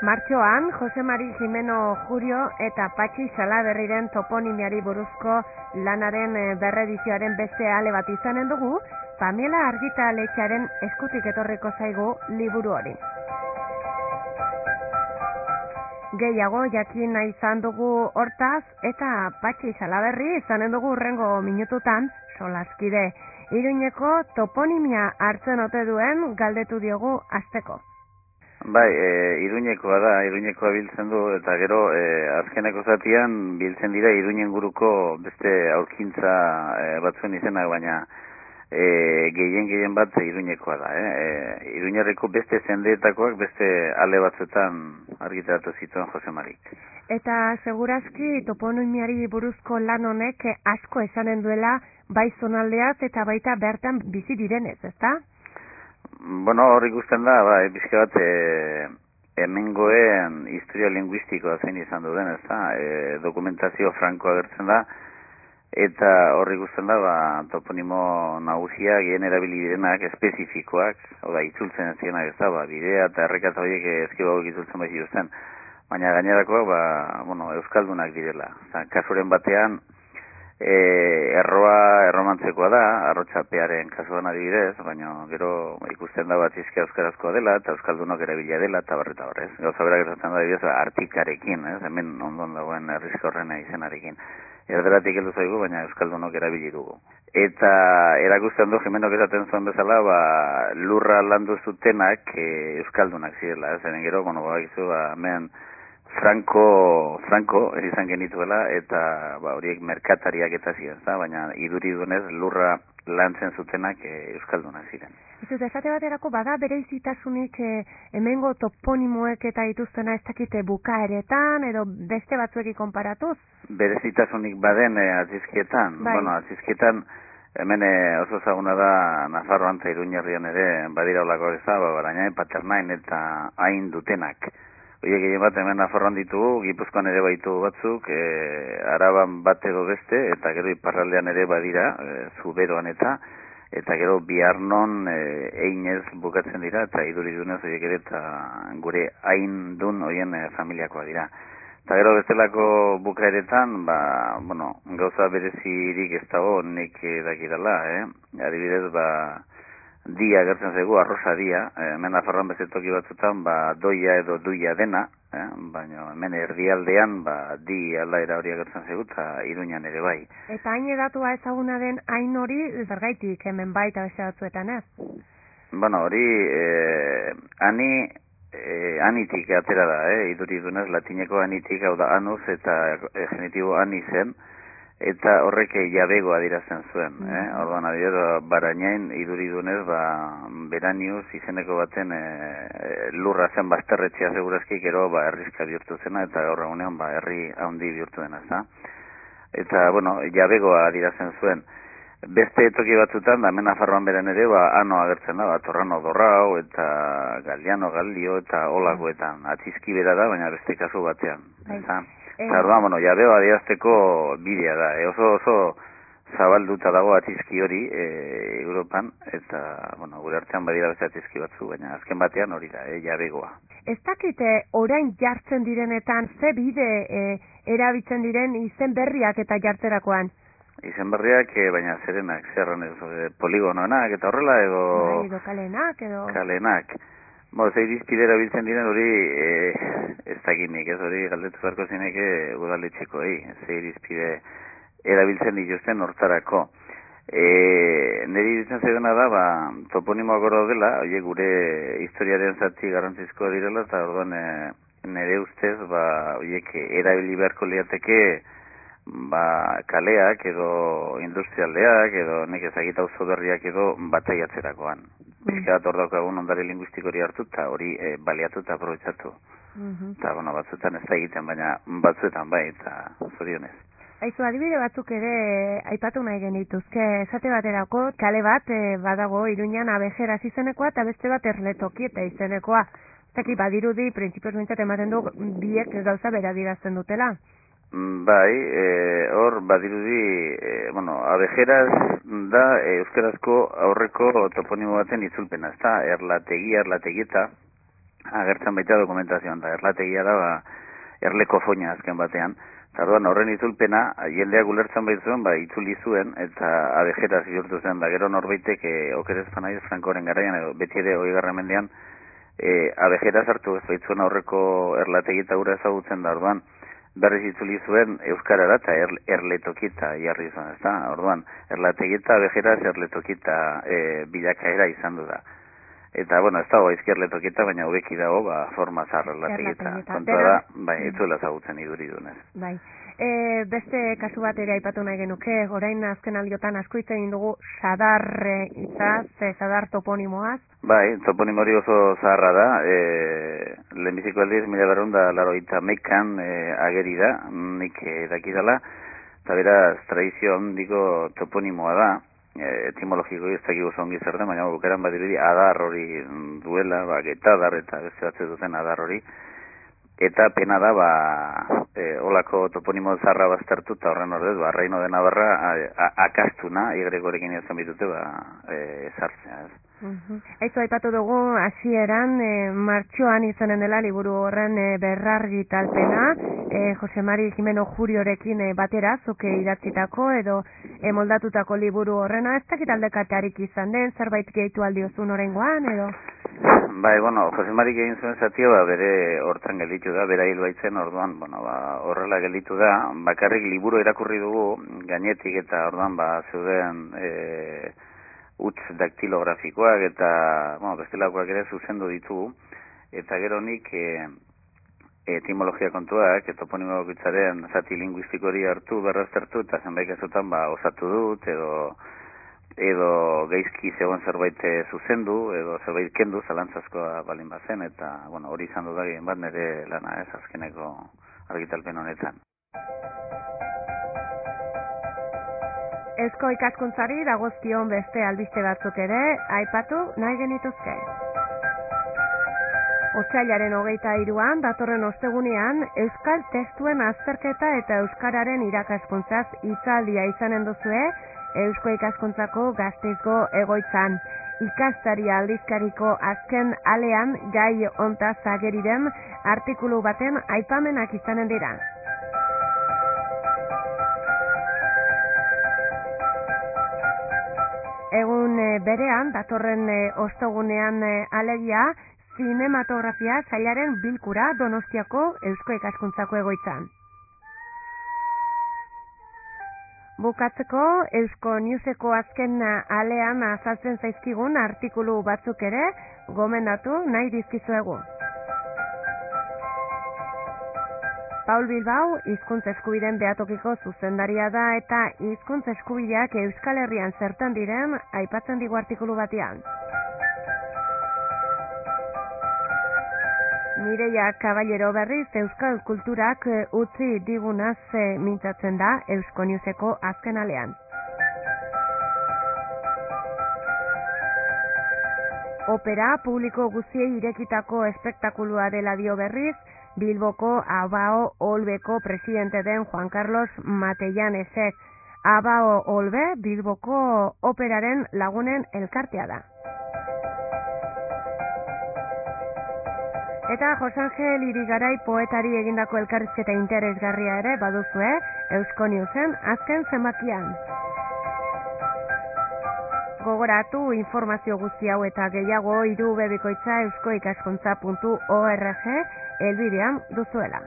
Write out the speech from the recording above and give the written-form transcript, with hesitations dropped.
Martxoan, Jose Mari Jimeno Jurio eta Patxi Salaberriren toponimiari buruzko lanaren berredizioaren beste ale bat izanen dugu, Pamela Argitaletxearen eskutik etorriko zaigu liburu hori. Gehiago jakin nahi izan dugu hortaz eta Patxi Salaberri izanen dugu hurrengo minututan solaskide. Iruñeko toponimia hartzen ote duen galdetu diogu hasteko. Bai, Iruñekoa da, Iruñekoa biltzen du, eta gero azkeneko zatian biltzen dira Iruñen guruko beste aurkintza batzuen izenak, baina gehien bat Iruñekoa da. Iruñerreko beste zendeetakoak beste ale batzuetan argitaratu zituen Jose Marik. Eta segurazki toponimiari buruzko lan honek asko esanen duela bai zonaldeaz eta baita bertan bizi direnez, ezta? Bueno, hor ikusten da, bizka bat hemengoen historia linguistikoa zein izan duen, ezta? Dokumentazio franko agertzen da, eta hor ikusten da, toponimo nagusia gehen erabili direnak espezifikoak, hau da, itzultzen ez zienak, ezta? Bidea eta errekata horiek eskibagok itzultzen bai zituzten, baina gainerakoak, euskaldunak direla. Kasuren batean, erromantzekoa da, arrotxapearen kasuan adibidez, baina gero ikusten da batzizkia euskarazkoa dela, eta euskaldunok erabilia dela, eta barreta horrez. Gauza berak gertatzen da adibidez, artikarekin, hemen ondon dagoen errizkorrena izenarekin. Erderatik heldu zaigu, baina euskaldunok erabili dugu. Eta erakusten du, Jimenok esaten zuen bezala, lurra landu zutenak euskaldunak zirela, zeren gero, hemen Franco izan genituela, eta horiek merkatariak eta ziren, baina iduridunez lurra lantzen zutenak euskaldunak ziren. Ez esate baterako bada bereizitasunik hemengo toponimoek eta dituztena ez dakite bukaeretan edo beste batzuekin konparatuz? Berezitasunik baden atzizkietan, atzizkietan hemen oso zaguna da Nafarroan eta Iruñerrian ere badira olako baina Paternain eta hain dutenak. Oiek egin bat hemen Nafarroan ditugu, Gipuzkoan ere baitu batzuk, Araban bat edo beste, eta gero iparraldean ere badira, Zuberoan eta gero Biarnon einez bukatzen dira, eta iduridunez oiek ere eta gure hain dun oien familiakoa dira. Eta gero bestelako bukaeretan, gauza berezirik ez dago nik dakidala, adibidez, dia gertzen zaigu, arrosa dia, hemen Nafarroan beste toki batzutan, doia edo duia dena, baina hemen erdialdean, di aldaera hori gertzen zaigu, eta Iruñan ere bai. Eta hain edatua ezaguna den hain hori, zergaitik hemen baita beste batzuetan, ez? Hori, anitik atera da, iduridunez, latineko anitik, hau da anus, eta genitibo ani zen, eta horrek jabegoa dirazten zuen. Orduan, adibidez, Barainain iduridunez, Beranius izeneko baten lurra zen bazterretxea segurazki, gero herrizka bihurtu zena, eta gaur egunean herri handi bihurtu dena, ezta? Eta, jabegoa dirazten zuen. Beste toki batzutan, hemen Nafarroan beren ere, ano agertzen da, Torrano Dorrao, eta Galiano Gallio, eta olakoetan. Atzizki bera da, baina beste kasu batean, ezta? Eta orduan, jabeoa diazteko bidea da, oso zabalduta dago atzizki hori Europan, eta, gure artean badira beste atzizki batzu, baina azken batean hori da, jabegoa. Ez dakite orain jartzen direnetan, ze bide erabiltzen diren izen berriak eta jartzerakoan? Izen berriak, baina zerenak, zerran poligonoenak, eta horrela, edo kalenak, Kalenak. Ze irizpide erabiltzen diren hori ez dakinik, ez hori galdetu beharko zineke udaletxeko, ze irizpide erabiltzen dituzten hortarako. Neri iritzen zaiduna da, toponimoak hor daudela, horiek gure historiaren zati garrantzizkoa direla, eta orduan nire ustez, horiek erabili beharko liateke, kaleak edo industrialdeak edo nek ezagita auzo berriak edo bataiatzerakoan. Bizka bat hor daukagun ondare linguistiko hori hartu eta hori baliatu eta aprobetsatu. Eta batzuetan ez da egiten, baina batzuetan bai, eta zorionez. Aizu, adibide batzuk ere aipatu nahi genituzke, esate baterako kale bat badago Iruñan Abejeraz izenekoa eta beste bat Erletokieta izenekoa. Zaki badirudi, printzipioz bintzat ematen du biek gauza bera dirazten dutela. Bai, hor badirudi, abejeraz da euskarazko aurreko toponimo baten itzulpena, ezta? Erlategieta, agertzen baita dokumentazioan da, erlategia da, erleko foina azken batean. Zarduan, horren itzulpena, jendeak ulertzen baitzuen, itzuli zuen, eta abejeraz bihurtu zen, da gero norbaitek, okerez panaiz, Frankoren garaian, beti ere 20. mendean, abejeraz hartu ez baitzuen aurreko erlategieta gura ezagutzen da, orduan, berriz itzuli zuen euskarara eta erletokita jarri zuen, ezta? Orduan, erlategieta, abejeraz, erletokita bilakaera izan du da. Eta, ez dago izki erletokita, baina hobeki dago, forma zar erlategieta. Kontua da, itzuela ezagutzen iduridunez. Bai. Beste kasu bat ere aipatu nahi genuke, orain azken aldiotan asko hitz egin dugu sadar sadar toponimoaz. Bai, toponimo hori oso zaharra da, lehenbiziko aldiz 1981an ageri da, nik dakidala, eta beraz tradizio handiko toponimoa da, etimologiko ez dakigu zongi zer den, baina bukaran badirudi adar hori duela, getadar eta beste batzu duten adar hori, eta pena da, olako toponimo zarra baztertu, eta horren ordez, Reino de Navarra akastuna, Y-rekin izan bitute, esartzea, ez. Aizu aipatu dugu hasieran martxoan izanen dela liburu horren berrargitalpena, Jose Mari Jimeno Juriorekin batera, zuke idatzitako edo moldatutako liburu horrena, ez dakit aldekatearik izan den, zerbait gehitu aldiozun oraingoan edo? Bai, Jose Mari egin zuen zatia, bere hortan gelditu da, bera hil baitzen, orduan, horrela gelditu da, bakarrik liburu irakurri dugu, gainetik eta orduan, zeuden utz daktilografikoak eta bestelakoak ere zuzendu ditugu, eta gero nik etimologia kontuak, toponimo bakoitzaren zati linguistiko hori hartu, berraztertu, eta zenbait kasutan osatu dut, edo geizki zegoen zerbait zuzendu, edo zerbait kendu, zalantzazkoa balin bazen, eta hori izan dut dagien bat nire lana ez, azkeneko argitalpen honetan. Eusko ikaskuntzari dagozkion beste albiste batzuk ere, aipatu nahi genituzke. Otsailaren 23an, datorren ostegunean, euskal testuen azterketa eta euskararen irakaskuntzaz hitzaldia izanen duzue, Eusko ikaskuntzako Gasteizko egoitzan. Ikastari aldizkariko azken alean gai hontaz ageri den artikulu baten aipamenak izanen dira. Egun berean, datorren ostegunean alegia, zinematografia sailaren bilkura Donostiako Eusko ikaskuntzako egoitzan. Bukatzeko, Eusko Newseko azken alean azaltzen zaizkigun artikulu batzuk ere gomendatu nahi dizkizuegu. Paul Bilbao, hizkuntz eskubideen behatokiko zuzendaria da eta hizkuntz eskubideak Euskal Herrian zertan diren aipatzen digu artikulu batean. Mireia Caballero berriz euskal kulturak utzi digunaz mintzatzen da Eusko Newseko azken alean. Opera publiko guztiei irekitako espektakulua dela dio berriz, Bilboko Abao Olbeko presidente den Juan Carlos Matellanesek. Abao Olbe Bilboko operaren lagunen elkartea da. Eta Jose Angel Irigaray poetari egindako elkarrizketa interesgarria ere baduzue Eusko Newsen azken zenbakian. Gogoratu informazio guzti hau eta gehiago irubebikoitza euskoikaskuntza.org elbidean duzuela.